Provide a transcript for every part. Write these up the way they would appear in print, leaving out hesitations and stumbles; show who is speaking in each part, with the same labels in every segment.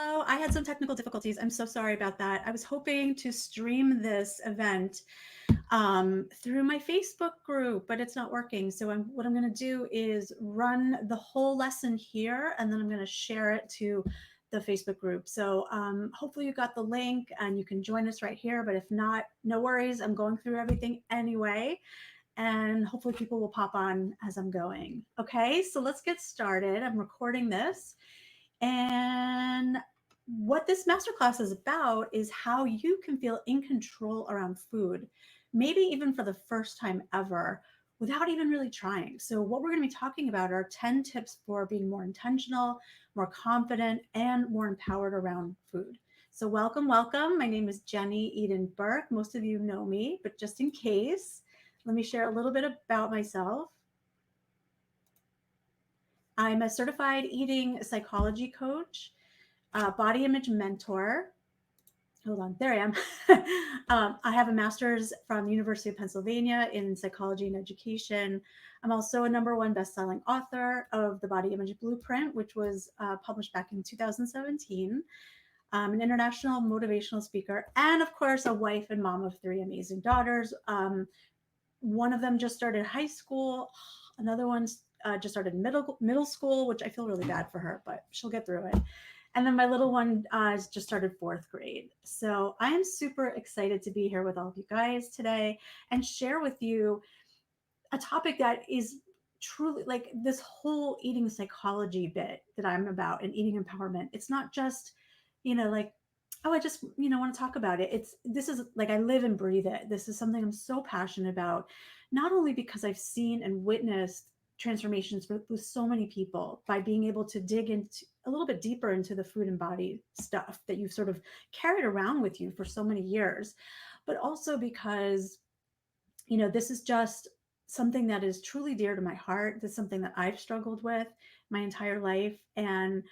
Speaker 1: Hello, I had some technical difficulties. I'm so sorry about that. I was hoping to stream this event through my Facebook group, but it's not working. So what I'm going to do is run the whole lesson here, and then I'm going to share it to the Facebook group. So hopefully you got the link and you can join us right here. But if not, no worries. I'm going through everything anyway, and hopefully people will pop on as I'm going. Okay, so let's get started. I'm recording this. And what this masterclass is about is how you can feel in control around food, maybe even for the first time ever, without even really trying. So, what we're going to be talking about are 10 tips for being more intentional, more confident, and more empowered around food. So, welcome, welcome. My name is Jenny Eden Burke. Most of you know me, but just in case, let me share a little bit about myself. I'm a certified eating psychology coach, body image mentor. Hold on, there I am. I have a master's from University of Pennsylvania in psychology and education. I'm also a number one best-selling author of The Body Image Blueprint, which was published back in 2017. I'm an international motivational speaker, and of course, a wife and mom of three amazing daughters. One of them just started high school. Another one's just started middle school, which I feel really bad for her, but she'll get through it. And then my little one just started fourth grade. So I am super excited to be here with all of you guys today and share with you a topic that is truly like this whole eating psychology bit that I'm about and eating empowerment. It's not just, like, oh, I just, want to talk about it. This is like I live and breathe it. This is something I'm so passionate about, not only because I've seen and witnessed transformations with so many people by being able to dig into a little bit deeper into the food and body stuff that you've sort of carried around with you for so many years, but also because this is just something that is truly dear to my heart. This is something that I've struggled with my entire life. And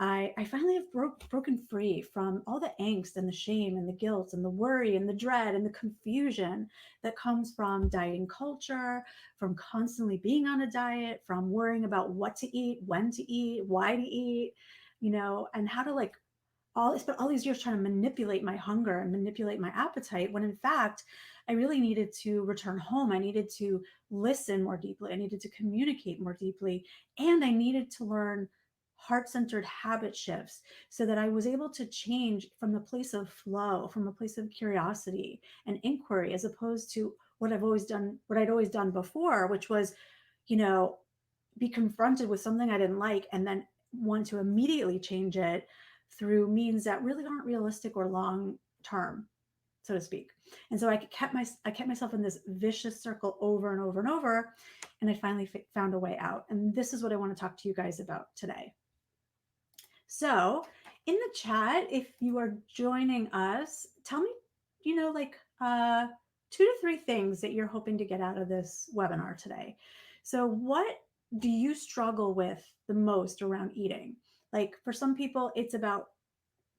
Speaker 1: I finally have broken free from all the angst and the shame and the guilt and the worry and the dread and the confusion that comes from dieting culture, from constantly being on a diet, from worrying about what to eat, when to eat, why to eat, and how to like I spent all these years trying to manipulate my hunger and manipulate my appetite when in fact I really needed to return home. I needed to listen more deeply. I needed to communicate more deeply. And I needed to learn heart centered habit shifts so that I was able to change from the place of flow, from a place of curiosity and inquiry, as opposed to what I'd always done before, which was, you know, be confronted with something I didn't like and then want to immediately change it through means that really aren't realistic or long term, so to speak. And so I kept myself in this vicious circle over and over and over, and I finally found a way out. And this is what I want to talk to you guys about today. So, in the chat, if you are joining us, tell me, like 2 to 3 things that you're hoping to get out of this webinar today. So, what do you struggle with the most around eating? Like for some people, it's about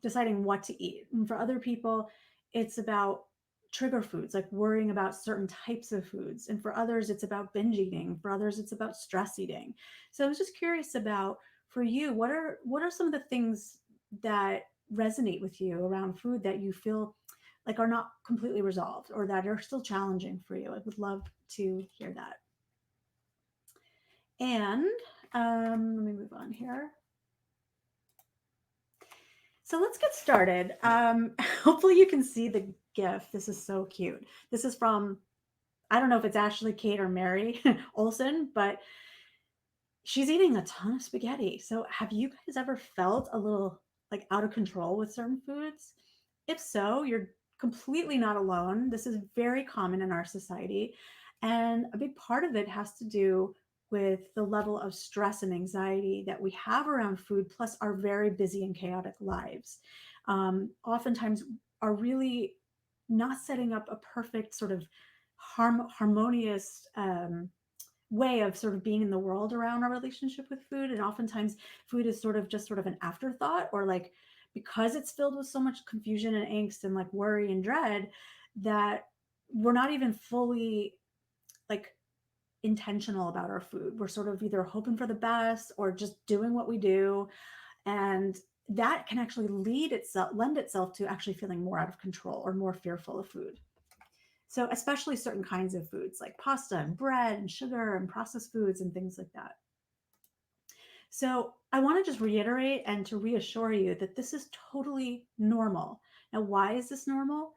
Speaker 1: deciding what to eat. And for other people, it's about trigger foods, like worrying about certain types of foods. And for others, it's about binge eating. For others, it's about stress eating. So I was just curious about for you, what are some of the things that resonate with you around food that you feel like are not completely resolved or that are still challenging for you? I would love to hear that. And let me move on here. So let's get started. Hopefully you can see the GIF. This is so cute. This is from, I don't know if it's Ashley, Kate, or Mary Olson, but she's eating a ton of spaghetti. So have you guys ever felt a little like out of control with certain foods? If so, you're completely not alone. This is very common in our society. And a big part of it has to do with the level of stress and anxiety that we have around food, plus our very busy and chaotic lives. Oftentimes, are really not setting up a perfect sort of harmonious way of sort of being in the world around our relationship with food. And oftentimes food is sort of just sort of an afterthought, or like because it's filled with so much confusion and angst and like worry and dread that we're not even fully like intentional about our food. We're sort of either hoping for the best or just doing what we do. And that can actually lend itself to actually feeling more out of control or more fearful of food. So, especially certain kinds of foods like pasta and bread and sugar and processed foods and things like that. So, I want to just reiterate and to reassure you that this is totally normal. Now, why is this normal?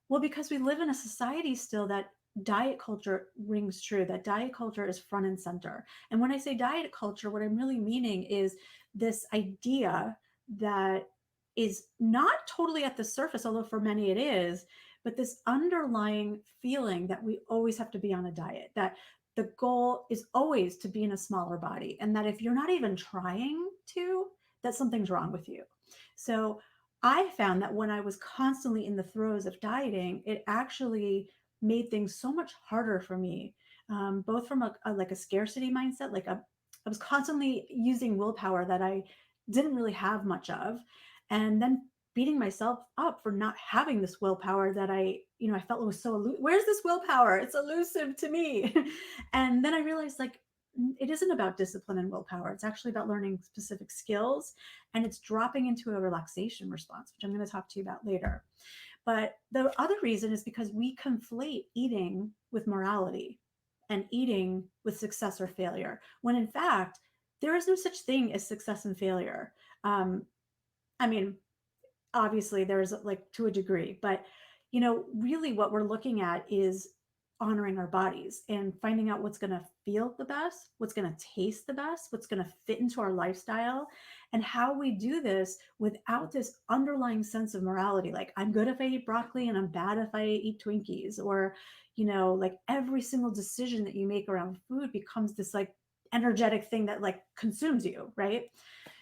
Speaker 1: Well, because we live in a society still that diet culture rings true, that diet culture is front and center. And when I say diet culture, what I'm really meaning is this idea that is not totally at the surface, although for many it is, but this underlying feeling that we always have to be on a diet, that the goal is always to be in a smaller body, and that if you're not even trying to, that something's wrong with you. So, I found that when I was constantly in the throes of dieting, it actually made things so much harder for me, both from like a scarcity mindset, I was constantly using willpower that I didn't really have much of, and then beating myself up for not having this willpower that I felt was so where's this willpower? It's elusive to me. And then I realized like it isn't about discipline and willpower. It's actually about learning specific skills, and it's dropping into a relaxation response, which I'm going to talk to you about later. But the other reason is because we conflate eating with morality and eating with success or failure, when in fact, there is no such thing as success and failure. Um, I mean, obviously there's like to a degree, but really what we're looking at is honoring our bodies and finding out what's going to feel the best, what's going to taste the best, what's going to fit into our lifestyle, and how we do this without this underlying sense of morality, like I'm good if I eat broccoli and I'm bad if I eat Twinkies, or like every single decision that you make around food becomes this like energetic thing that like consumes you, right?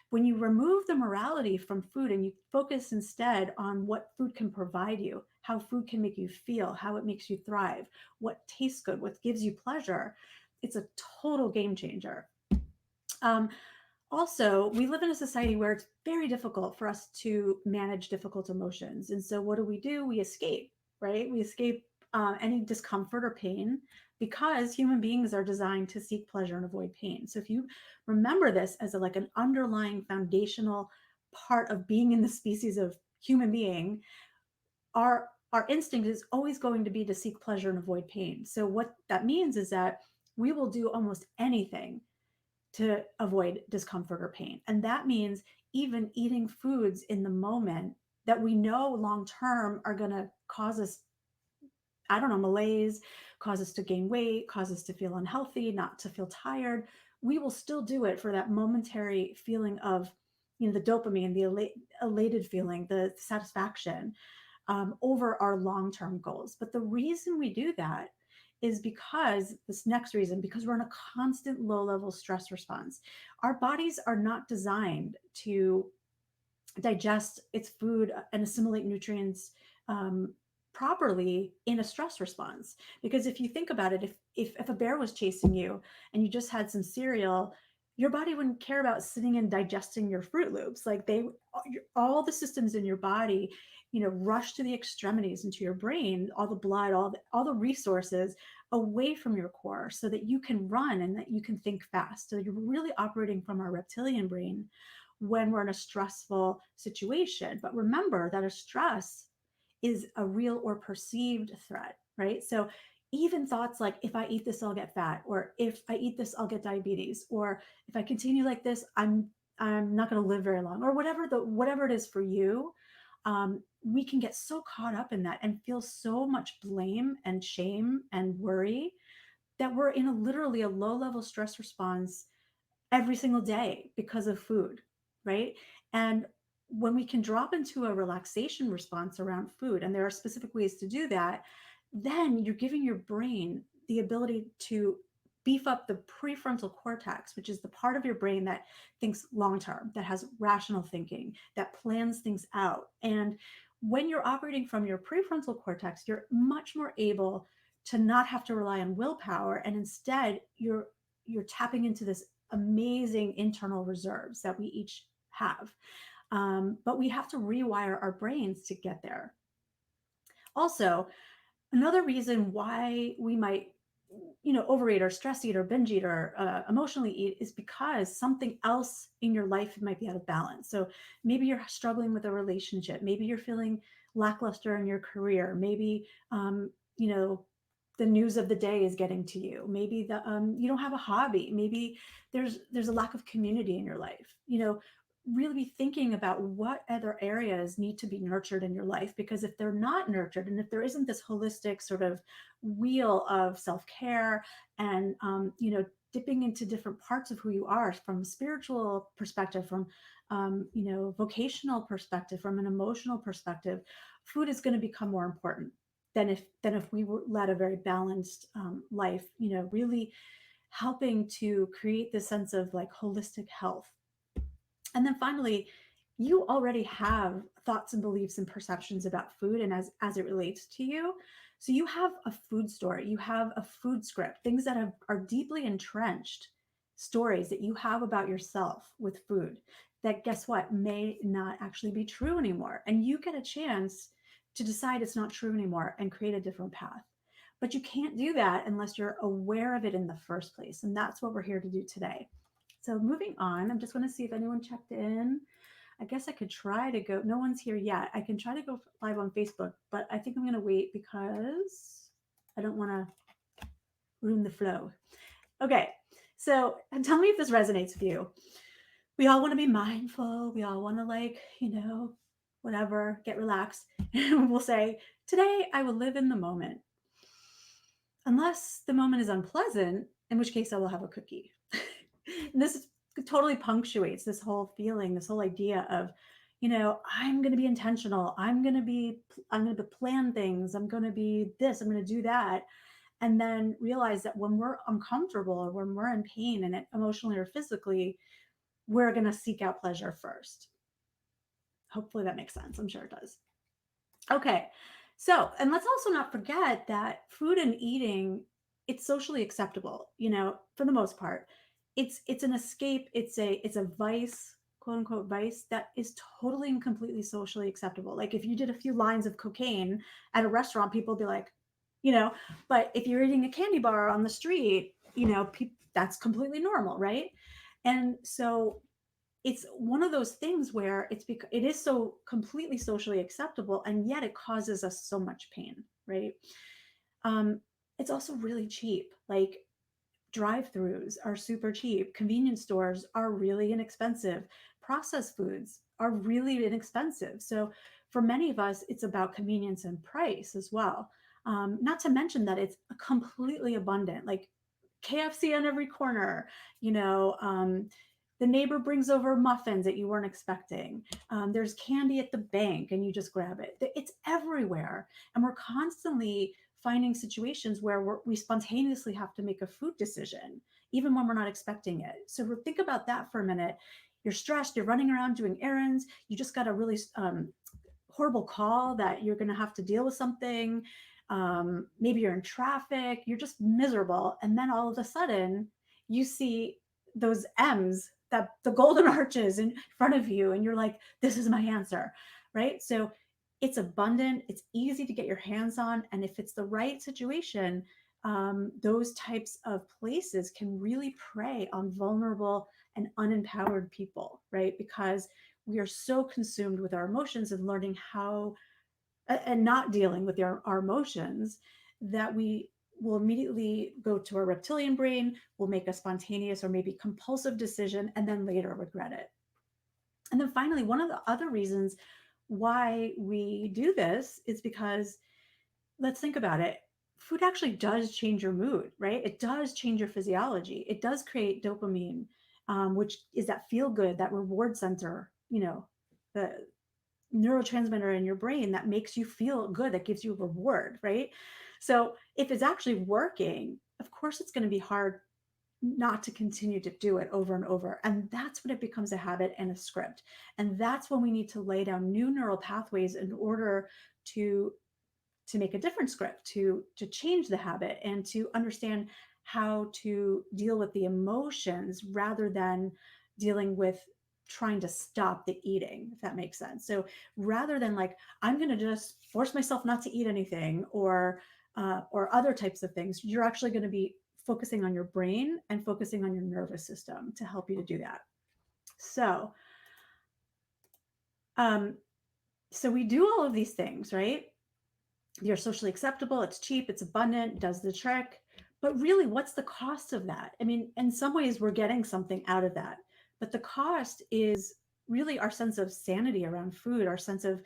Speaker 1: When you remove the morality from food and you focus instead on what food can provide you, how food can make you feel, how it makes you thrive, what tastes good, what gives you pleasure, it's a total game changer. Um, Also, we live in a society where it's very difficult for us to manage difficult emotions. And so, what do? We escape, right? We escape any discomfort or pain because human beings are designed to seek pleasure and avoid pain. So, if you remember this as like an underlying foundational part of being in the species of human being, our instinct is always going to be to seek pleasure and avoid pain. So, what that means is that we will do almost anything to avoid discomfort or pain. And that means even eating foods in the moment that we know long term are going to cause us, I don't know, malaise, cause us to gain weight, cause us to feel unhealthy, not to feel tired. We will still do it for that momentary feeling of, the dopamine, the elated feeling, the satisfaction, over our long term goals. But the reason we do that is because this next reason, because we're in a constant low level stress response. Our bodies are not designed to digest its food and assimilate nutrients properly in a stress response. Because if you think about it, if a bear was chasing you and you just had some cereal, your body wouldn't care about sitting and digesting your Fruit Loops. Like all the systems in your body, rush to the extremities into your brain, all the blood, all the resources away from your core, so that you can run and that you can think fast. So you're really operating from our reptilian brain when we're in a stressful situation. But remember that a stress is a real or perceived threat, right? So even thoughts like, if I eat this, I'll get fat, or if I eat this, I'll get diabetes, or if I continue like this, I'm not going to live very long, or whatever it is for you. We can get so caught up in that and feel so much blame and shame and worry that we're in literally a low level stress response every single day because of food, right? And when we can drop into a relaxation response around food, and there are specific ways to do that, then you're giving your brain the ability to beef up the prefrontal cortex, which is the part of your brain that thinks long term, that has rational thinking, that plans things out. And when you're operating from your prefrontal cortex, you're much more able to not have to rely on willpower, and instead you're tapping into this amazing internal reserves that we each have. But we have to rewire our brains to get there. Also, another reason why we might overeat or stress eat or binge eat or emotionally eat is because something else in your life might be out of balance. So maybe you're struggling with a relationship. Maybe you're feeling lackluster in your career. Maybe, you know, the news of the day is getting to you. Maybe you don't have a hobby. Maybe there's a lack of community in your life. Really be thinking about what other areas need to be nurtured in your life, because if they're not nurtured and if there isn't this holistic sort of wheel of self-care and dipping into different parts of who you are from a spiritual perspective, from vocational perspective, from an emotional perspective, food is going to become more important than if we led a very balanced life, really helping to create this sense of like holistic health. And then finally, you already have thoughts and beliefs and perceptions about food and as it relates to you. So you have a food story, you have a food script, things that are deeply entrenched stories that you have about yourself with food that, guess what, may not actually be true anymore. And you get a chance to decide it's not true anymore and create a different path. But you can't do that unless you're aware of it in the first place. And that's what we're here to do today. So moving on, I'm just going to see if anyone checked in. I guess I could try to go. No one's here yet. I can try to go live on Facebook, but I think I'm going to wait because I don't want to ruin the flow. Okay. So tell me if this resonates with you. We all want to be mindful. We all want to whatever, get relaxed. And we'll say, today I will live in the moment. Unless the moment is unpleasant, in which case I will have a cookie. And this totally punctuates this whole feeling, this whole idea of, I'm going to be intentional. I'm going to plan things. I'm going to be this, I'm going to do that. And then realize that when we're uncomfortable or when we're in pain and emotionally or physically, we're going to seek out pleasure first. Hopefully that makes sense. I'm sure it does. Okay. So, and let's also not forget that food and eating, it's socially acceptable, for the most part. It's an escape, it's a vice, quote unquote vice, that is totally and completely socially acceptable. Like if you did a few lines of cocaine at a restaurant, people would be like, but if you're eating a candy bar on the street, that's completely normal, right? And so it's one of those things where it is so completely socially acceptable, and yet it causes us so much pain, right? um it's also really cheap. Like drive-throughs are super cheap, convenience stores are really inexpensive, processed foods are really inexpensive. So for many of us, it's about convenience and price as well. Not to mention that it's completely abundant, like KFC on every corner, the neighbor brings over muffins that you weren't expecting. There's candy at the bank and you just grab it. It's everywhere. And we're constantly finding situations where we spontaneously have to make a food decision, even when we're not expecting it. So think about that for a minute. You're stressed, you're running around doing errands, you just got a really horrible call that you're going to have to deal with something. Maybe you're in traffic, you're just miserable. And then all of a sudden, you see those M's, that the golden arches in front of you, and you're like, this is my answer, right? So it's abundant, it's easy to get your hands on. And if it's the right situation, those types of places can really prey on vulnerable and unempowered people, right? Because we are so consumed with our emotions and learning how and not dealing with our emotions, that we will immediately go to our reptilian brain, will make a spontaneous or maybe compulsive decision, and then later regret it. And then finally, one of the other reasons why we do this is because, let's think about it, food actually does change your mood, right? It does change your physiology. It does create dopamine, which is that feel good, that reward center, the neurotransmitter in your brain that makes you feel good, that gives you a reward, right? So if it's actually working, of course it's going to be hard not to continue to do it over and over. And that's when it becomes a habit and a script. And that's when we need to lay down new neural pathways in order to make a different script, to change the habit and to understand how to deal with the emotions rather than dealing with trying to stop the eating, if that makes sense. So rather than like, I'm going to just force myself not to eat anything, or or other types of things, you're actually going to be focusing on your brain and focusing on your nervous system to help you to do that. So, um, so we do all of these things, right? You're socially acceptable, it's cheap, it's abundant, does the trick. But really, what's the cost of that? I mean, in some ways, we're getting something out of that. But the cost is really our sense of sanity around food, our sense of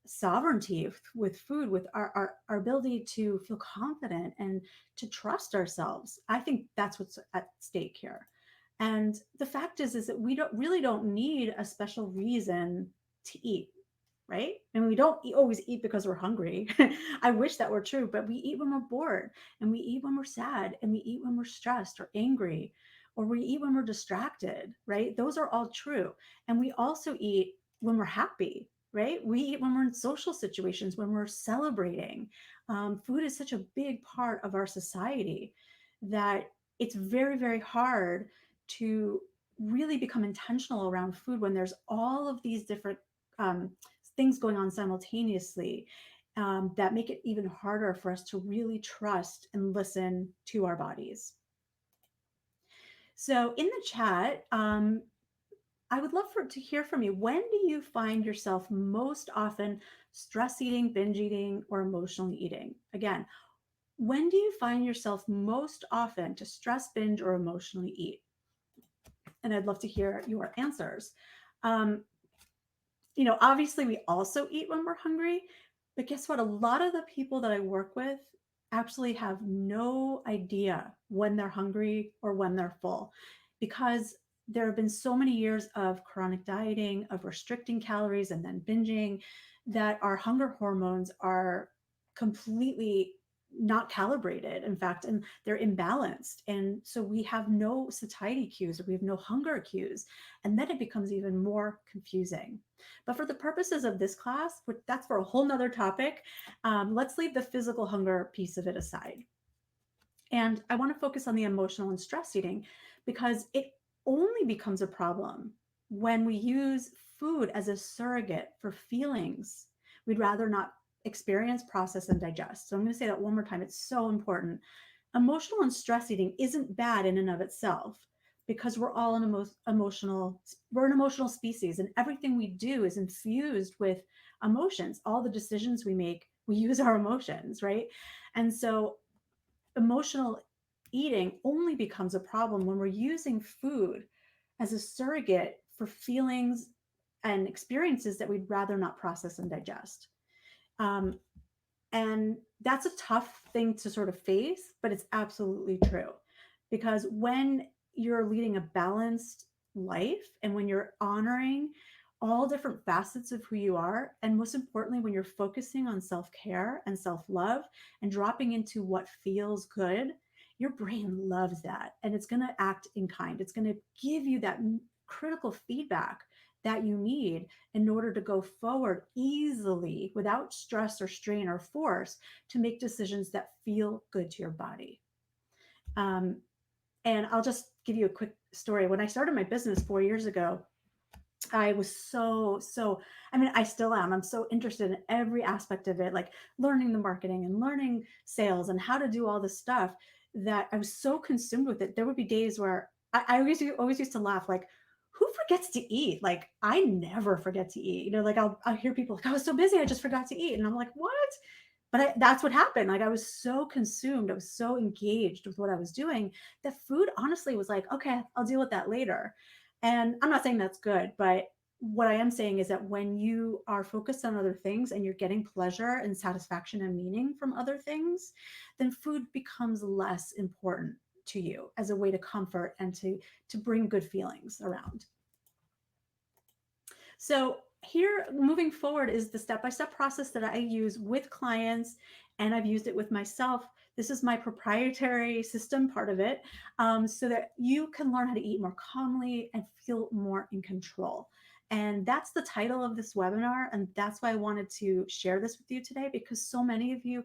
Speaker 1: sovereignty with food, with our ability to feel confident and to trust ourselves. I think that's what's at stake here. And the fact is that we don't need a special reason to eat, right? And we don't always eat because we're hungry. I wish that were true, but we eat when we're bored, and we eat when we're sad, and we eat when we're stressed or angry, or we eat when we're distracted, right? Those are all true. And we also eat when we're happy, right? We eat when we're in social situations, when we're celebrating. Food is such a big part of our society that it's very, very hard to really become intentional around food when there's all of these different um, things going on simultaneously, that make it even harder for us to really trust and listen to our bodies. So, in the chat, I would love to hear from you. When do you find yourself most often stress eating, binge eating, or emotionally eating? Again, when do you find yourself most often to stress, binge, or emotionally eat? And I'd love to hear your answers. Um, Obviously we also eat when we're hungry, but guess what? A lot of the people that I work with actually have no idea when they're hungry or when they're full, because there have been so many years of chronic dieting, of restricting calories and then binging, that our hunger hormones are completely not calibrated, in fact, and they're imbalanced. And so we have no satiety cues, or we have no hunger cues, and then it becomes even more confusing. But for the purposes of this class, that's for a whole nother topic, let's leave the physical hunger piece of it aside. And I want to focus on the emotional and stress eating, because it only becomes a problem when we use food as a surrogate for feelings we'd rather not experience, process, and digest. So I'm going to say that one more time. It's so important. Emotional and stress eating isn't bad in and of itself, because we're all we're an emotional species, and everything we do is infused with emotions. All the decisions we make, we use our emotions, right? And so emotional eating only becomes a problem when we're using food as a surrogate for feelings and experiences that we'd rather not process and digest. Um, and that's a tough thing to sort of face, but it's absolutely true. Because when you're leading a balanced life, and when you're honoring all different facets of who you are, and most importantly, when you're focusing on self care and self love and dropping into what feels good, your brain loves that. And it's going to act in kind. It's going to give you that critical feedback that you need in order to go forward easily without stress or strain or force, to make decisions that feel good to your body. Um, and I'll just give you a quick story. When I started my business 4 years ago, I was I mean, I still am. I'm so interested in every aspect of it, like learning the marketing and learning sales and how to do all this stuff, that I was so consumed with it. There would be days where I always used to laugh, like, who forgets to eat? Like, I never forget to eat. Like I'll hear people like, I was so busy, I just forgot to eat. And I'm like, what? But that's what happened. Like, I was so consumed, I was so engaged with what I was doing, that food honestly was like, okay, I'll deal with that later. And I'm not saying that's good, but what I am saying is that when you are focused on other things and you're getting pleasure and satisfaction and meaning from other things, then food becomes less important to you as a way to comfort and to bring good feelings around. So here, moving forward, is the step-by-step process that I use with clients, and I've used it with myself. This is my proprietary system, part of it, so that you can learn how to eat more calmly and feel more in control. And that's the title of this webinar, and that's why I wanted to share this with you today, because so many of you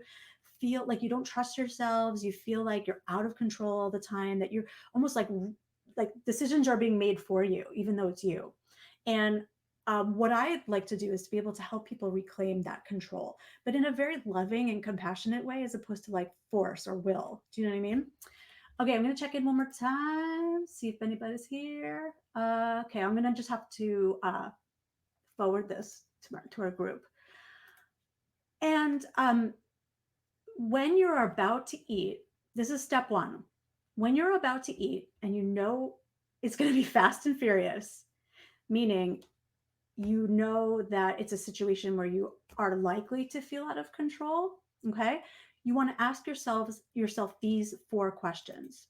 Speaker 1: feel like you don't trust yourselves. You feel like you're out of control all the time, that you're almost like decisions are being made for you, even though it's you. And what I like to do is to be able to help people reclaim that control, but in a very loving and compassionate way, as opposed to like force or will. Do you know what I mean? Okay, I'm gonna check in one more time, see if anybody's here. Okay, I'm gonna just have to forward this to our group. And when you're about to eat, this is step one. When you're about to eat and you know it's going to be fast and furious, meaning you know that it's a situation where you are likely to feel out of control, okay? You want to ask yourself these four questions.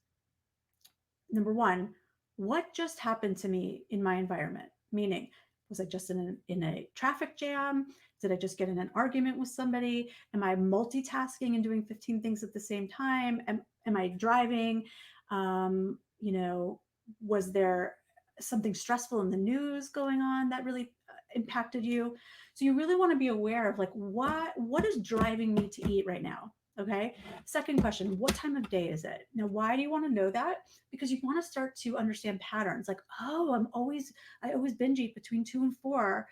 Speaker 1: Number one, what just happened to me in my environment? Meaning, was I just in a traffic jam? Did I just get in an argument with somebody? Am I multitasking and doing 15 things at the same time? Am I driving? You know, was there something stressful in the news going on that really impacted you? So you really want to be aware of like what is driving me to eat right now? Okay. Second question, what time of day is it? Now, why do you want to know that? Because you want to start to understand patterns like, oh, I always binge eat between 2 and 4.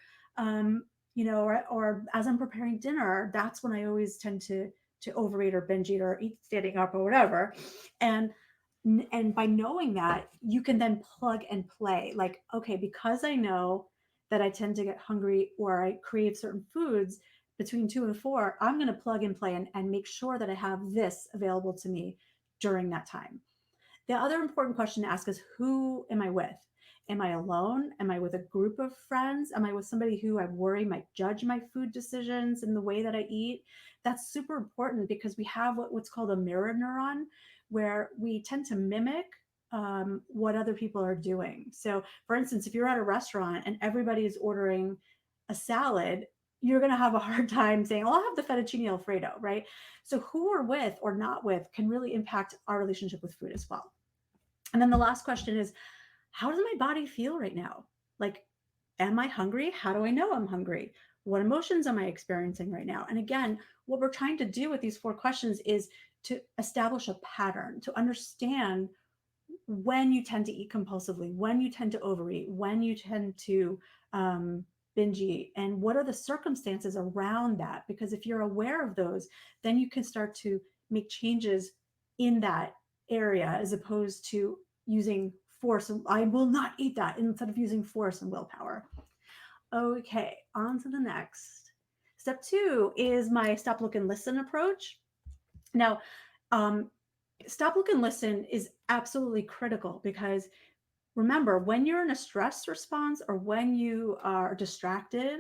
Speaker 1: You know, or as I'm preparing dinner, that's when I always tend to overeat or binge eat or eat standing up or whatever. And and by knowing that, you can then plug and play. Like, okay, because I know that I tend to get hungry or I crave certain foods between 2 and 4, I'm going to plug and play and make sure that I have this available to me during that time. The other important question to ask is, who am I with? Am I alone? Am I with a group of friends? Am I with somebody who I worry might judge my food decisions and the way that I eat? That's super important because we have what's called a mirror neuron, where we tend to mimic what other people are doing. So, for instance, if you're at a restaurant and everybody is ordering a salad, you're going to have a hard time saying, "Oh, I'll have the fettuccine alfredo," right? So, who we're with or not with can really impact our relationship with food as well. And then the last question is, how does my body feel right now? Like, am I hungry? How do I know I'm hungry? What emotions am I experiencing right now? And again, what we're trying to do with these four questions is to establish a pattern, to understand when you tend to eat compulsively, when you tend to overeat, when you tend to binge eat, and what are the circumstances around that. Because if you're aware of those, then you can start to make changes in that area as opposed to using force. I will not eat that instead of using force and willpower. Okay, on to the next. Step two is my stop, look, and listen approach. Now, um, stop, look, and listen is absolutely critical because remember, when you're in a stress response or when you are distracted,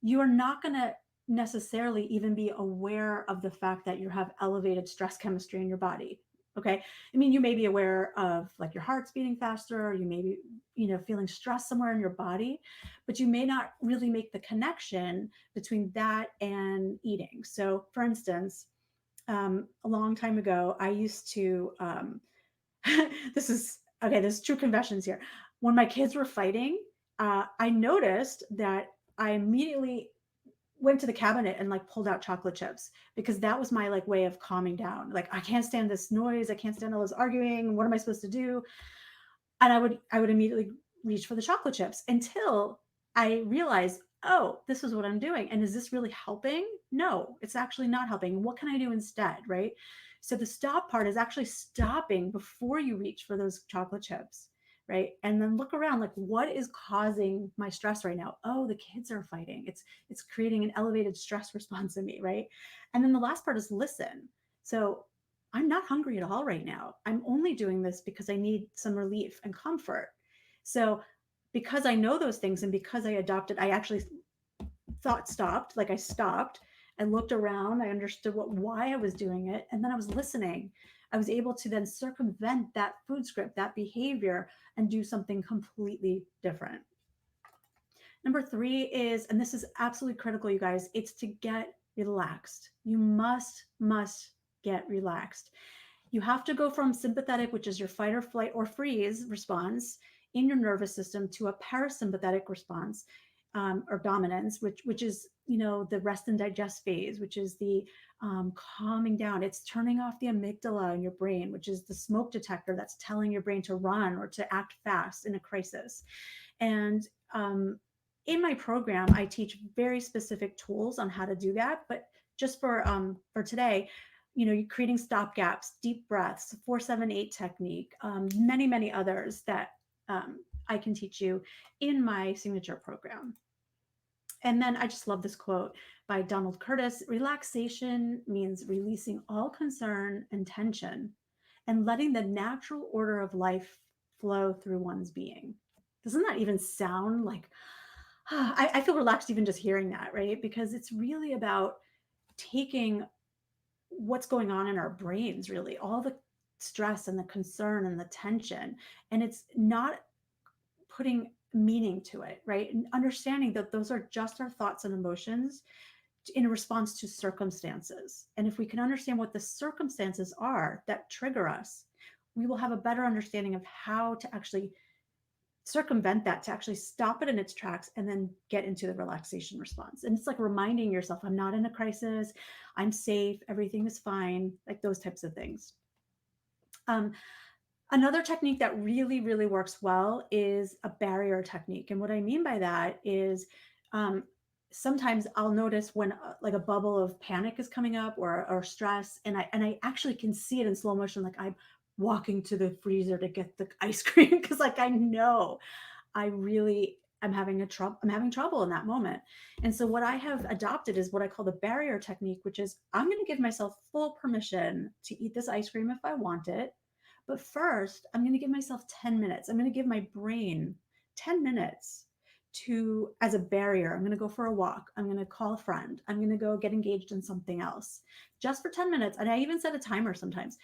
Speaker 1: you are not going to necessarily even be aware of the fact that you have elevated stress chemistry in your body. Okay. I mean, you may be aware of like your heart's beating faster, or you may be, feeling stress somewhere in your body, but you may not really make the connection between that and eating. So, for instance, a long time ago, I used to, this is okay, there's true confessions here. When my kids were fighting, I noticed that I immediately went to the cabinet and like pulled out chocolate chips because that was my like way of calming down. Like, I can't stand this noise. I can't stand all this arguing. What am I supposed to do? And I would immediately reach for the chocolate chips until I realized, oh, this is what I'm doing. And is this really helping? No, it's actually not helping. What can I do instead? Right. So the stop part is actually stopping before you reach for those chocolate chips. Right. And then look around, like, what is causing my stress right now? Oh, the kids are fighting. It's creating an elevated stress response in me. Right. And then the last part is listen. So I'm not hungry at all right now. I'm only doing this because I need some relief and comfort. So, because I know those things and because I adopted, I actually thought stopped, like I stopped and looked around. I understood why I was doing it. And then I was listening. I was able to then circumvent that food script, that behavior, and do something completely different. Number three is, and this is absolutely critical, you guys, it's to get relaxed. You must get relaxed. You have to go from sympathetic, which is your fight or flight or freeze response in your nervous system, to a parasympathetic response, or dominance, which is the rest and digest phase, which is the calming down. It's turning off the amygdala in your brain, which is the smoke detector that's telling your brain to run or to act fast in a crisis. And In my program, I teach very specific tools on how to do that. But just for today, you're creating stop gaps, deep breaths, 4-7-8 technique, many others that I can teach you in my signature program. And then I just love this quote by Donald Curtis: relaxation means releasing all concern and tension and letting the natural order of life flow through one's being. Doesn't that even sound like, I feel relaxed even just hearing that, right? Because it's really about taking what's going on in our brains, really, all the stress and the concern and the tension, and it's not putting meaning to it, right? And understanding that those are just our thoughts and emotions in response to circumstances. And if we can understand what the circumstances are that trigger us, we will have a better understanding of how to actually circumvent that, to actually stop it in its tracks and then get into the relaxation response. And it's like reminding yourself, I'm not in a crisis, I'm safe, everything is fine, like those types of things. Um, Another technique that really works well is a barrier technique. And what I mean by that is, um, sometimes I'll notice when like a bubble of panic is coming up, or stress, and I actually can see it in slow motion, like I'm walking to the freezer to get the ice cream because like I know I really I'm having trouble in that moment. And so what I have adopted is what I call the barrier technique, which is I'm going to give myself full permission to eat this ice cream if I want it. But first, I'm going to give myself 10 minutes. I'm going to give my brain 10 minutes to as a barrier. I'm going to go for a walk. I'm going to call a friend. I'm going to go get engaged in something else just for 10 minutes. And I even set a timer sometimes.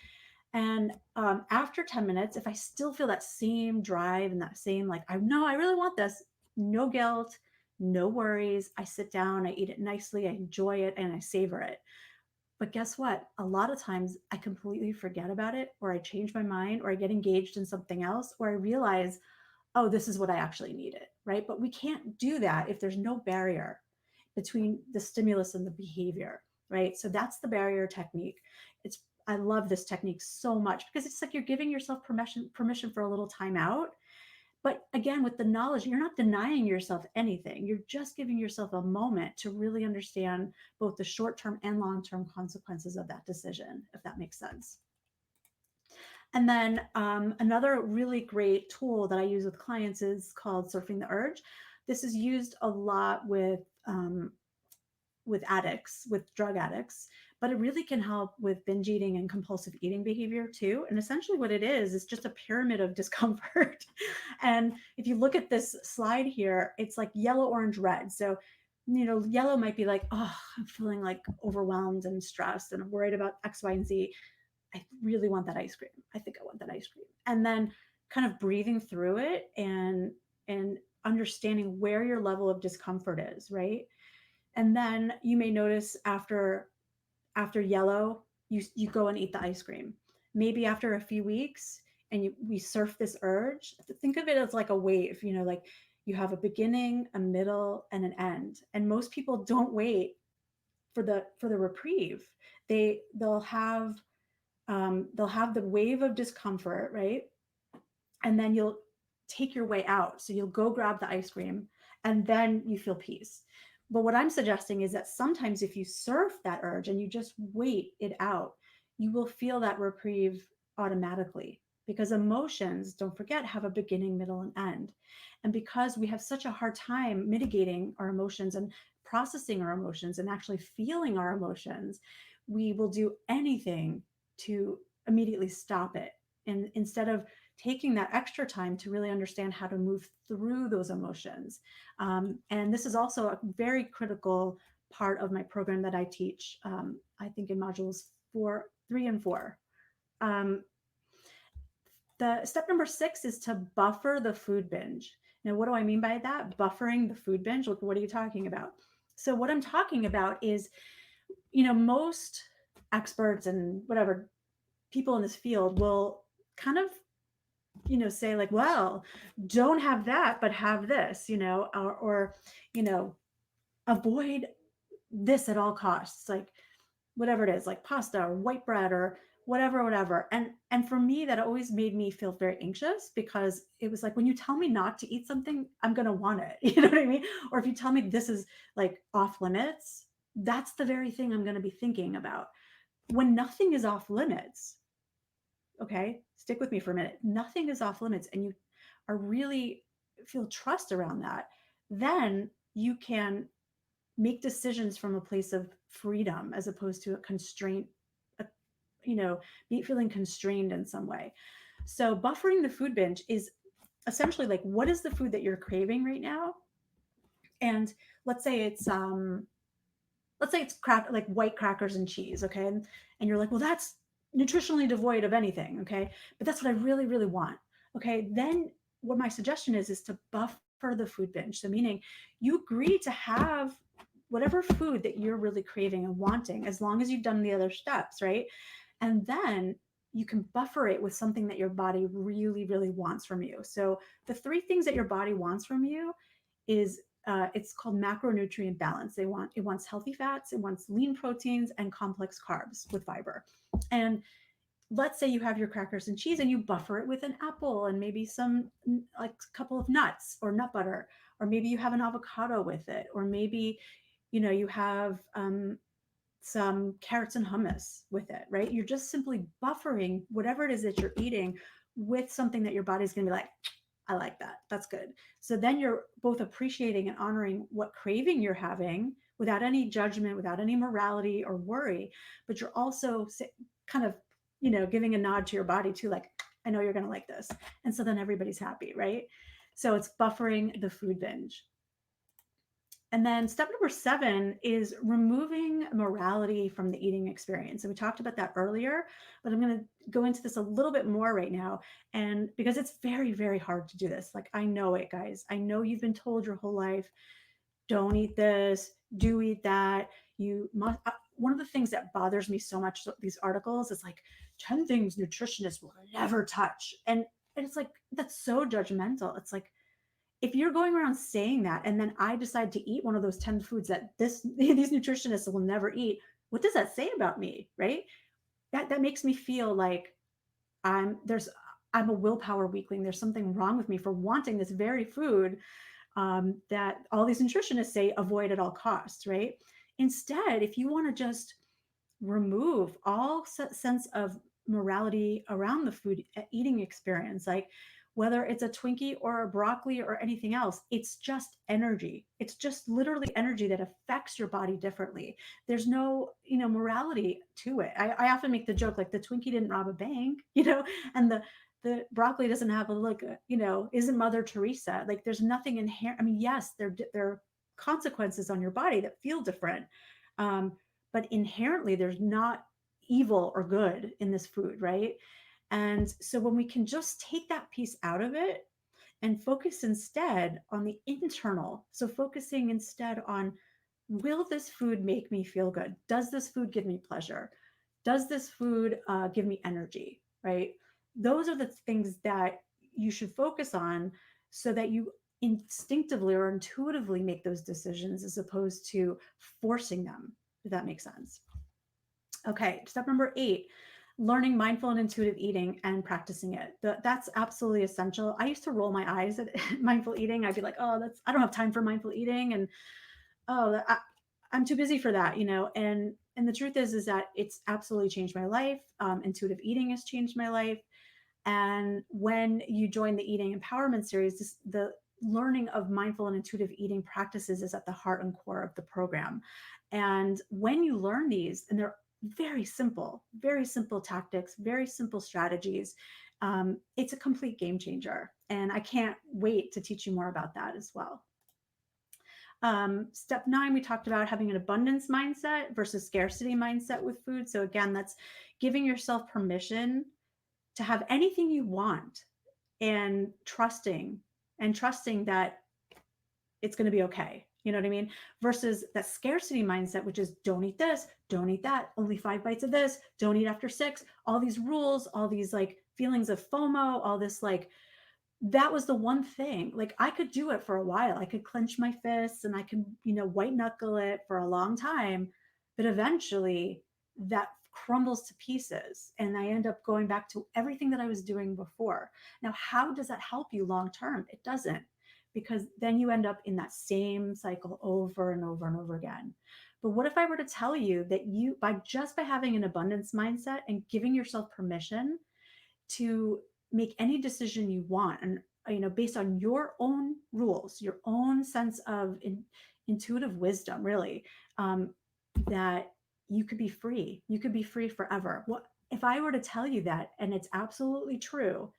Speaker 1: And after 10 minutes, if I still feel that same drive and that same, like, I know I really want this, no guilt, no worries. I sit down, I eat it nicely, I enjoy it, and I savor it. But guess what? A lot of times I completely forget about it, or I change my mind, or I get engaged in something else, or I realize, oh, this is what I actually needed, right? But we can't do that if there's no barrier between the stimulus and the behavior, right? So that's the barrier technique. It's I love this technique so much because it's like you're giving yourself permission for a little time out. But again, with the knowledge, you're not denying yourself anything. You're just giving yourself a moment to really understand both the short term and long term consequences of that decision, if that makes sense. And then another really great tool that I use with clients is called Surfing the Urge. This is used a lot with addicts, with drug addicts, but it really can help with binge eating and compulsive eating behavior too. And essentially, what it is just a pyramid of discomfort. And if you look at this slide here, it's like yellow, orange, red. So, yellow might be like, oh, I'm feeling like overwhelmed and stressed and I'm worried about X, Y, and Z. I really want that ice cream. I think I want that ice cream. And then kind of breathing through it and understanding where your level of discomfort is, right? And then you may notice after yellow, you go and eat the ice cream. Maybe after a few weeks, and we surf this urge. Think of it as like a wave, like you have a beginning, a middle, and an end. And most people don't wait for the reprieve. They'll have the wave of discomfort, right? And then you'll take your way out. So you'll go grab the ice cream and then you feel peace. But what I'm suggesting is that sometimes if you surf that urge and you just wait it out, you will feel that reprieve automatically, because emotions, don't forget, have a beginning, middle, and end. And because we have such a hard time mitigating our emotions and processing our emotions and actually feeling our emotions, we will do anything to immediately stop it. And instead of taking that extra time to really understand how to move through those emotions. And this is also a very critical part of my program that I teach, I think in modules 3 and 4. Um, the step number 6 is to buffer the food binge. Now, what do I mean by that? Buffering the food binge? Look, what are you talking about? So what I'm talking about is, most experts and whatever people in this field will kind of say like, well, don't have that but have this, or avoid this at all costs. Like, whatever it is, like pasta or white bread or whatever. And for me, that always made me feel very anxious because it was like, when you tell me not to eat something, I'm gonna want it. You know what I mean? Or if you tell me this is like off limits, that's the very thing I'm gonna be thinking about. When nothing is off limits, okay, stick with me for a minute. Nothing is off limits, and you are really feel trust around that, then you can make decisions from a place of freedom as opposed to a constraint, a, you know, be feeling constrained in some way. So buffering the food binge is essentially like, what is the food that you're craving right now? And let's say it's like white crackers and cheese, okay? And you're like, well, that's nutritionally devoid of anything, okay? But that's what I really, really want. Okay, then what my suggestion is to buffer the food binge. So meaning you agree to have whatever food that you're really craving and wanting, as long as you've done the other steps, right? And then you can buffer it with something that your body really, really wants from you. So the three things that your body wants from you is it's called macronutrient balance. It wants healthy fats, it wants lean proteins, and complex carbs with fiber. And let's say you have your crackers and cheese and you buffer it with an apple and maybe some like a couple of nuts or nut butter, or maybe you have an avocado with it, or maybe you have some carrots and hummus with it, right? You're just simply buffering whatever it is that you're eating with something that your body's going to be like, I like that. That's good. So then you're both appreciating and honoring what craving you're having without any judgment, without any morality or worry, but you're also kind of, giving a nod to your body too, like, I know you're going to like this. And so then everybody's happy, right? So it's buffering the food binge. And then step number 7 is removing morality from the eating experience. And we talked about that earlier, but I'm going to go into this a little bit more right now. And because it's very, very hard to do this. Like, I know it, guys. I know you've been told your whole life, don't eat this, do eat that. You must. One of the things that bothers me so much, these articles, is like 10 things nutritionists will never touch. And it's like, that's so judgmental. It's like, if you're going around saying that and then I decide to eat one of those 10 foods that these nutritionists will never eat, what does that say about me, right? That makes me feel like I'm there's I'm a willpower weakling. There's something wrong with me for wanting this very food that all these nutritionists say avoid at all costs, right? Instead, if you want to just remove all sense of morality around the food eating experience, like whether it's a Twinkie or a broccoli or anything else, it's just energy. It's just literally energy that affects your body differently. There's no, morality to it. I often make the joke like the Twinkie didn't rob a bank, and the broccoli doesn't have a look, isn't Mother Teresa. Like, there's nothing inherent. I mean, yes, there are consequences on your body that feel different. Um, but inherently there's not evil or good in this food, right? And so when we can just take that piece out of it and focus instead on the internal, so focusing instead on, will this food make me feel good? Does this food give me pleasure? Does this food give me energy, right? Those are the things that you should focus on so that you instinctively or intuitively make those decisions as opposed to forcing them, if that makes sense. Okay, step number 8, learning mindful and intuitive eating and practicing it. That's absolutely essential. I used to roll my eyes at mindful eating. I'd be like, oh, I don't have time for mindful eating. And oh, I'm too busy for that, and the truth is that it's absolutely changed my life. Intuitive eating has changed my life. And when you join the Eating Empowerment Series, the learning of mindful and intuitive eating practices is at the heart and core of the program. And when you learn these, and they're very simple tactics, very simple strategies, it's a complete game changer. And I can't wait to teach you more about that as well. Step 9, we talked about having an abundance mindset versus scarcity mindset with food. So again, that's giving yourself permission to have anything you want, and trusting that it's going to be okay. You know what I mean? Versus that scarcity mindset, which is don't eat this, don't eat that, only 5 bites of this, don't eat after 6, all these rules, all these like feelings of FOMO, all this like, that was the one thing. Like, I could do it for a while. I could clench my fists and I could, white knuckle it for a long time. But eventually that crumbles to pieces, and I end up going back to everything that I was doing before. Now, how does that help you long term? It doesn't, because then you end up in that same cycle over and over and over again. But what if I were to tell you that you, by having an abundance mindset and giving yourself permission to make any decision you want, and based on your own rules, your own sense of intuitive wisdom, really, um, that you could be free. You could be free forever. What if I were to tell you that, and it's absolutely true?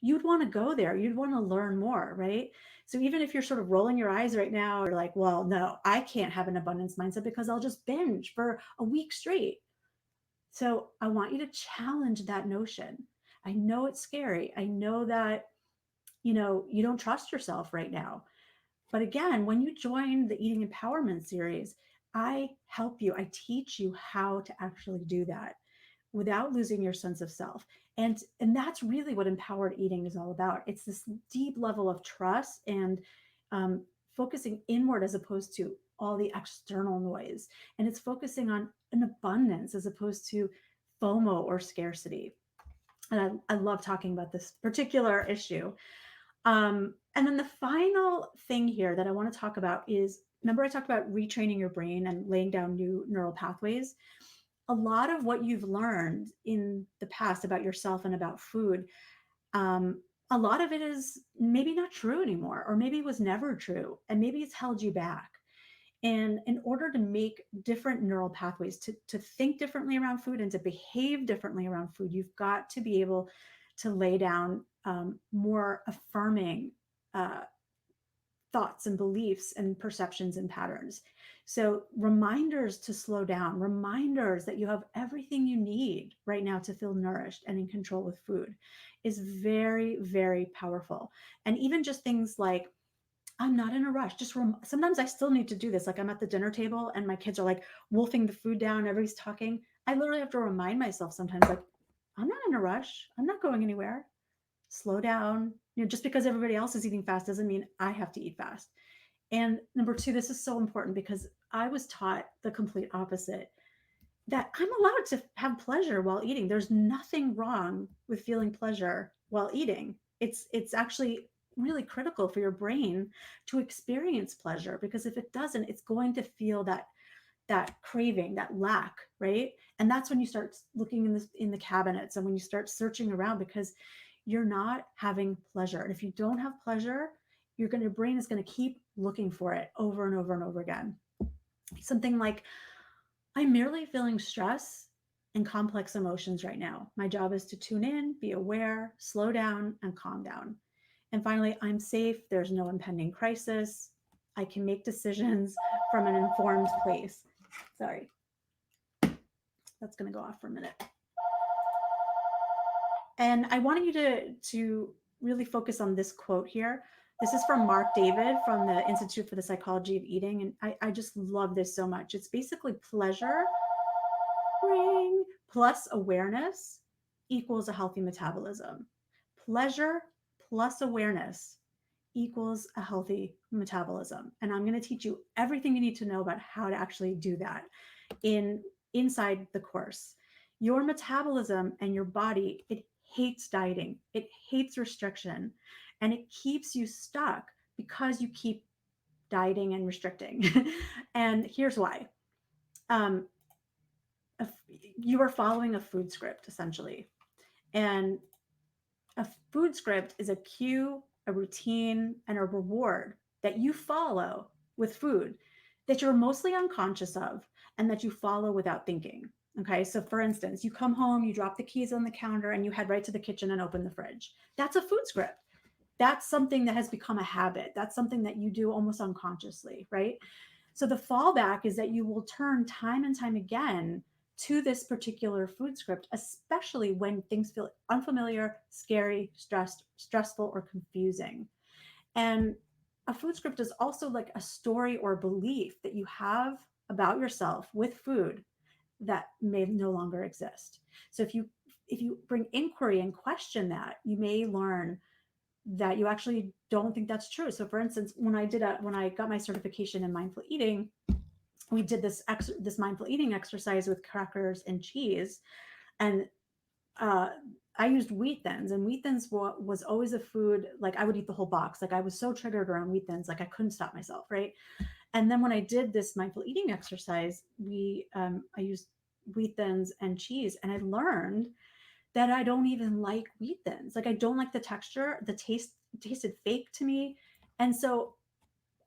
Speaker 1: You'd want to go there. You'd want to learn more, right? So even if you're sort of rolling your eyes right now, or like, well, no, I can't have an abundance mindset because I'll just binge for a week straight. So I want you to challenge that notion. I know it's scary. I know that, you don't trust yourself right now. But again, when you join the Eating Empowerment series, I help you. I teach you how to actually do that without losing your sense of self. And that's really what empowered eating is all about. It's this deep level of trust and um, focusing inward as opposed to all the external noise. And it's focusing on an abundance as opposed to FOMO or scarcity. And I love talking about this particular issue. And then the final thing here that I want to talk about is, remember I talked about retraining your brain and laying down new neural pathways. A lot of what you've learned in the past about yourself and about food, um, a lot of it is maybe not true anymore, or maybe it was never true, and maybe it's held you back. And in order to make different neural pathways, to think differently around food and to behave differently around food, you've got to be able to lay down more affirming uh, thoughts and beliefs and perceptions and patterns. So, reminders to slow down, reminders that you have everything you need right now to feel nourished and in control with food is very, very powerful. And even just things like, I'm not in a rush. Sometimes I still need to do this. Like I'm at the dinner table and my kids are like wolfing the food down, everybody's talking. I literally have to remind myself sometimes, like, I'm not in a rush. I'm not going anywhere. Slow down. Just because everybody else is eating fast doesn't mean I have to eat fast. And number two, this is so important because I was taught the complete opposite, that I'm allowed to have pleasure while eating. There's nothing wrong with feeling pleasure while eating. It's actually really critical for your brain to experience pleasure, because if it doesn't, it's going to feel that craving, that lack, right? And that's when you start looking in the cabinets, and when you start searching around, because you're not having pleasure. And if you don't have pleasure, your brain is going to keep looking for it over and over and over again. Something like, I'm merely feeling stress and complex emotions right now. My job is to tune in, be aware, slow down, and calm down. And finally, I'm safe. There's no impending crisis. I can make decisions from an informed place. Sorry, that's going to go off for a minute. And I wanted you to really focus on this quote here. This is from Mark David from the Institute for the Psychology of Eating. And I just love this so much. It's basically pleasure plus awareness equals a healthy metabolism. Pleasure plus awareness equals a healthy metabolism. And I'm going to teach you everything you need to know about how to actually do that inside the course. Your metabolism and your body, it hates dieting, it hates restriction, and it keeps you stuck because you keep dieting and restricting. And here's why. Um, you are following a food script, essentially. And a food script is a cue, a routine, and a reward that you follow with food that you're mostly unconscious of and that you follow without thinking. Okay, so for instance, you come home, you drop the keys on the counter, and you head right to the kitchen and open the fridge. That's a food script. That's something that has become a habit. That's something that you do almost unconsciously, right? So the fallback is that you will turn time and time again to this particular food script, especially when things feel unfamiliar, scary, stressful, or confusing. And a food script is also like a story or belief that you have about yourself with food that may no longer exist. So if you bring inquiry and question that, you may learn that you actually don't think that's true. So for instance, when I got my certification in mindful eating, we did this mindful eating exercise with crackers and cheese, and uh, I used wheat thins, and wheat thins was always a food like I would eat the whole box. Like I was so triggered around wheat thins, like I couldn't stop myself, right? And then when I did this mindful eating exercise, I used wheat thins and cheese, and I learned that I don't even like wheat thins. Like I don't like the texture, the taste tasted fake to me, and so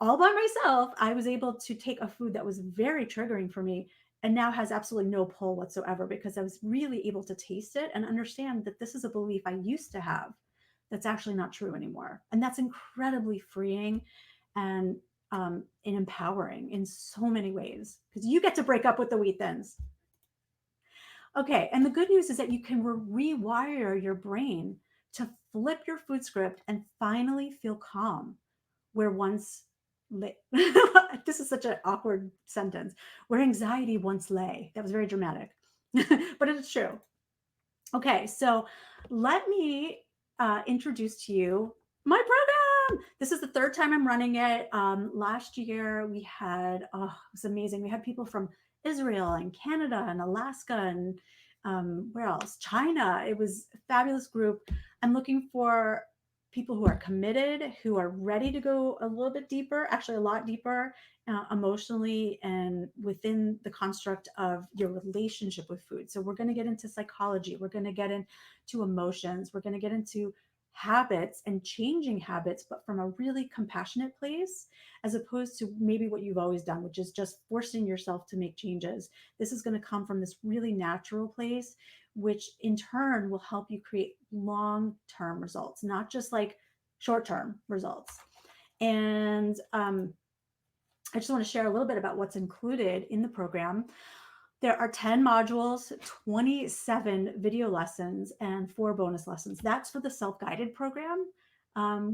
Speaker 1: all by myself, I was able to take a food that was very triggering for me and now has absolutely no pull whatsoever because I was really able to taste it and understand that this is a belief I used to have that's actually not true anymore. And that's incredibly freeing and empowering in so many ways because you get to break up with the wheat thins. Okay, and the good news is that you can rewire your brain to flip your food script and finally feel calm where once lay. This is such an awkward sentence. Where anxiety once lay. That was very dramatic, but it's true. Okay, so let me introduce to you my program. This is the third time I'm running it. Last year we had, oh, it was amazing. We had people from Israel and Canada and Alaska and where else? China. It was a fabulous group. I'm looking for people who are committed, who are ready to go a little bit deeper, actually a lot deeper, emotionally and within the construct of your relationship with food. So we're going to get into psychology, we're going to get into emotions, we're going to get into habits and changing habits, but from a really compassionate place, as opposed to maybe what you've always done, which is just forcing yourself to make changes. This is going to come from this really natural place, which in turn will help you create long term results, not just like short term results. And I just want to share a little bit about what's included in the program. There are 10 modules, 27 video lessons, and 4 bonus lessons. That's for the self-guided program,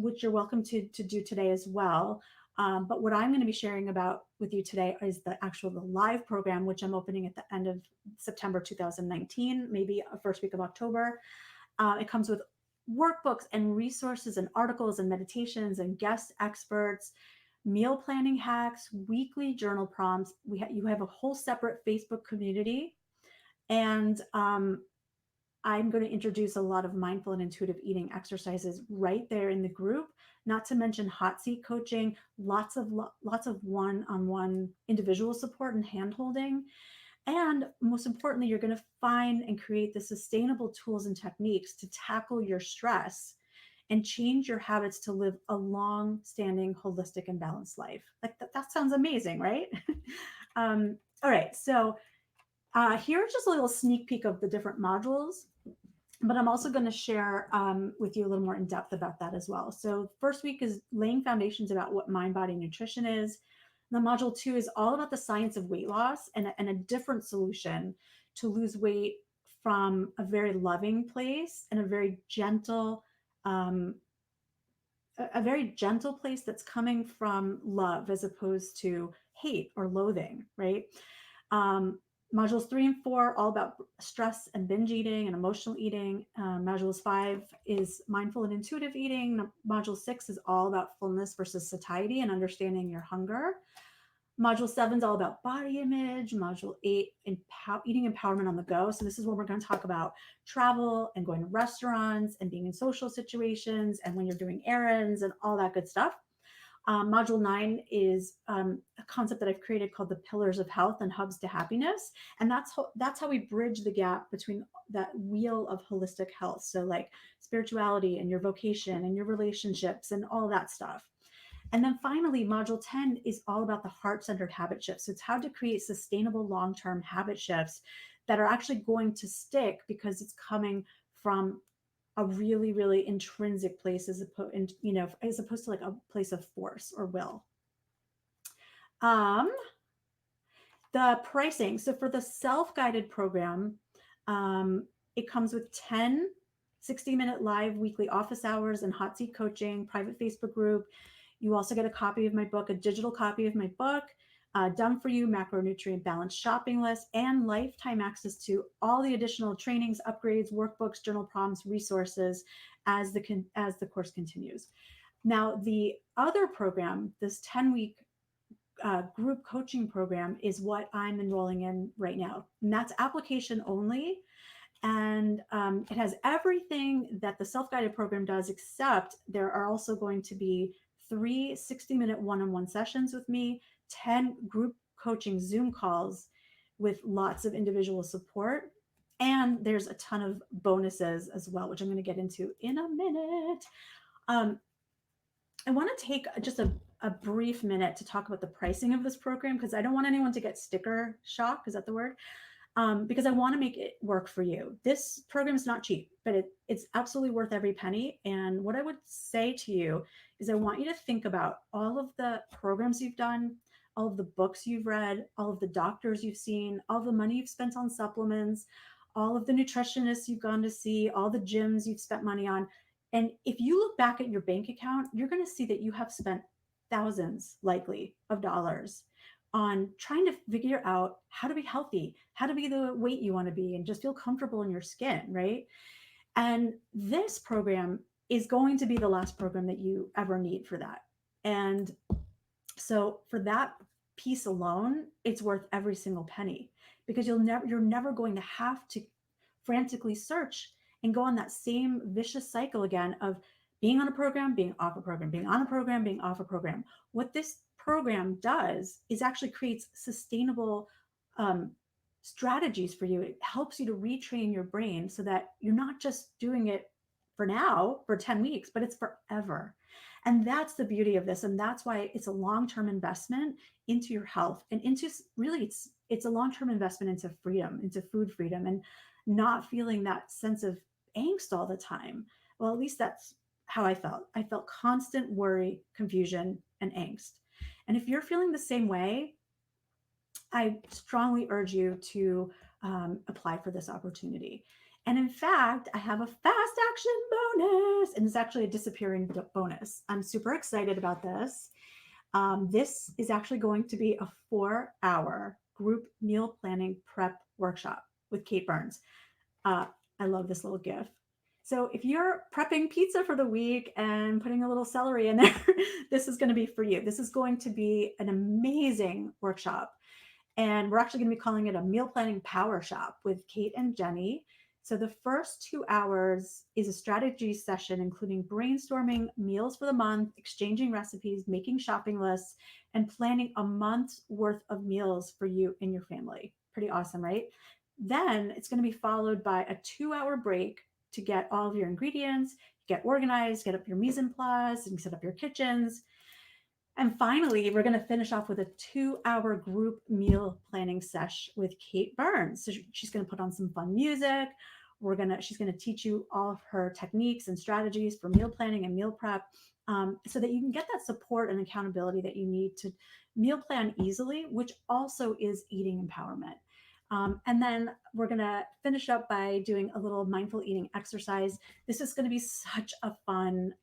Speaker 1: which you're welcome to do today as well. But what I'm going to be sharing about with you today is the live program, which I'm opening at the end of September 2019, maybe first week of October. It comes with workbooks and resources and articles and meditations and guest experts, meal planning hacks, weekly journal prompts. You have a whole separate Facebook community, and I'm going to introduce a lot of mindful and intuitive eating exercises right there in the group. Not to mention hot seat coaching, lots of one-on-one individual support and handholding. And most importantly, you're going to find and create the sustainable tools and techniques to tackle your stress and change your habits to live a long standing, holistic, and balanced life. Like that sounds amazing, right? All right. So here's just a little sneak peek of the different modules, but I'm also going to share with you a little more in depth about that as well. So, first week is laying foundations about what mind body nutrition is. The module 2 is all about the science of weight loss and a different solution to lose weight from a very loving place and um, a very gentle place that's coming from love as opposed to hate or loathing, right? Um, Modules 3 and 4 all about stress and binge eating and emotional eating. Modules 5 is mindful and intuitive eating. Module 6 is all about fullness versus satiety and understanding your hunger. Module 7 is all about body image. Module 8, eating empowerment on the go. So this is where we're going to talk about travel and going to restaurants and being in social situations and when you're doing errands and all that good stuff. Module 9 is a concept that I've created called the Pillars of Health and Hubs to Happiness. And that's how we bridge the gap between that wheel of holistic health. So like spirituality and your vocation and your relationships and all that stuff. And then finally, module 10 is all about the heart centered habit shifts. So it's how to create sustainable long term habit shifts that are actually going to stick because it's coming from a really, really intrinsic place as opposed to like a place of force or will. Um, the pricing. So for the self-guided program, it comes with 10 60-minute live weekly office hours and hot seat coaching, private Facebook group. You also get a copy of my book, a digital copy of my book, done for you macronutrient balance shopping list, and lifetime access to all the additional trainings, upgrades, workbooks, journal prompts, resources as the course continues. Now, the other program, this 10-week group coaching program is what I'm enrolling in right now. And that's application only. And it has everything that the self-guided program does, except there are also going to be 3 60-minute one-on-one sessions with me, 10 group coaching Zoom calls with lots of individual support. And there's a ton of bonuses as well, which I'm going to get into in a minute. Um, I want to take just a brief minute to talk about the pricing of this program, because I don't want anyone to get sticker shock. Is that the word? Because I want to make it work for you. This program is not cheap, but it's absolutely worth every penny. And what I would say to you is I want you to think about all of the programs you've done, all of the books you've read, all of the doctors you've seen, all the money you've spent on supplements, all of the nutritionists you've gone to see, all the gyms you've spent money on. And if you look back at your bank account, you're going to see that you have spent thousands, likely, of dollars on trying to figure out how to be healthy, how to be the weight you want to be, and just feel comfortable in your skin, right? And this program is going to be the last program that you ever need for that. And so for that piece alone, it's worth every single penny, because you're never going to have to frantically search and go on that same vicious cycle again of being on a program, being off a program, being on a program, being off a program. What this program does is actually creates sustainable um, strategies for you. It helps you to retrain your brain so that you're not just doing it for now for 10 weeks, but it's forever. And that's the beauty of this. And that's why it's a long-term investment into your health, and into, really, it's a long-term investment into freedom, into food freedom, and not feeling that sense of angst all the time. Well, at least that's how I felt. I felt constant worry, confusion, and angst. And if you're feeling the same way, I strongly urge you to apply for this opportunity. And in fact, I have a fast action bonus, and it's actually a disappearing bonus. I'm super excited about this. This is actually going to be a 4-hour group meal planning prep workshop with Kate Burns. I love this little GIF. So if you're prepping pizza for the week and putting a little celery in there, this is going to be for you. This is going to be an amazing workshop. And we're actually going to be calling it a meal planning power shop with Kate and Jenny. So the first 2 hours is a strategy session, including brainstorming meals for the month, exchanging recipes, making shopping lists, and planning a month's worth of meals for you and your family. Pretty awesome, right? Then it's going to be followed by a 2-hour break to get all of your ingredients, get organized, get up your mise en place, and set up your kitchens. And finally, we're going to finish off with a 2-hour group meal planning sesh with Kate Burns. So she's going to put on some fun music. She's going to teach you all of her techniques and strategies for meal planning and meal prep, so that you can get that support and accountability that you need to meal plan easily, which also is eating empowerment. And then we're going to finish up by doing a little mindful eating exercise. This is going to be such a fun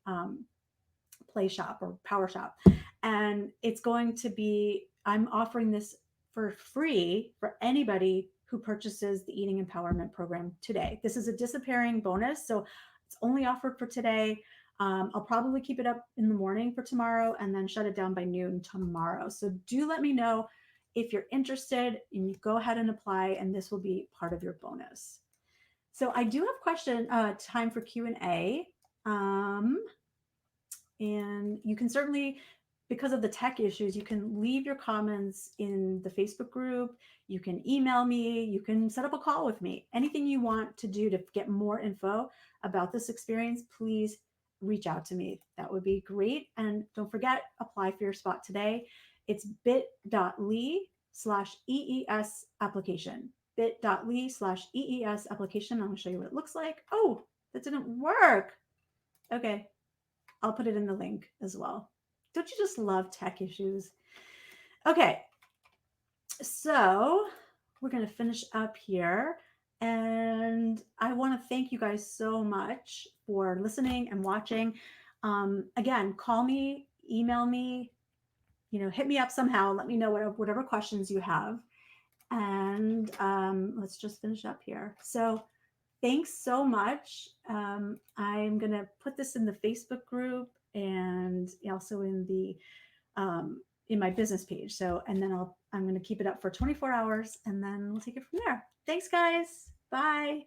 Speaker 1: play shop or power shop. And it's going to be, I'm offering this for free for anybody who purchases the Eating Empowerment Program today. This is a disappearing bonus, so it's only offered for today. I'll probably keep it up in the morning for tomorrow and then shut it down by noon tomorrow. So do let me know if you're interested, and you go ahead and apply, and this will be part of your bonus. So I do have time for Q&A. And you can certainly, because of the tech issues, you can leave your comments in the Facebook group. You can email me. You can set up a call with me. Anything you want to do to get more info about this experience, please reach out to me. That would be great. And don't forget, apply for your spot today. It's bit.ly/EES application. bit.ly/EES application. I'm going to show you what it looks like. Oh, that didn't work. Okay. I'll put it in the link as well. Don't you just love tech issues? Okay, so we're going to finish up here. And I want to thank you guys so much for listening and watching. Again, call me, email me, hit me up somehow. Let me know whatever questions you have. And let's just finish up here. So thanks so much. I'm going to put this in the Facebook group and also in the in my business page. So, and then I'm going to keep it up for 24 hours and then we'll take it from there. Thanks, guys. Bye.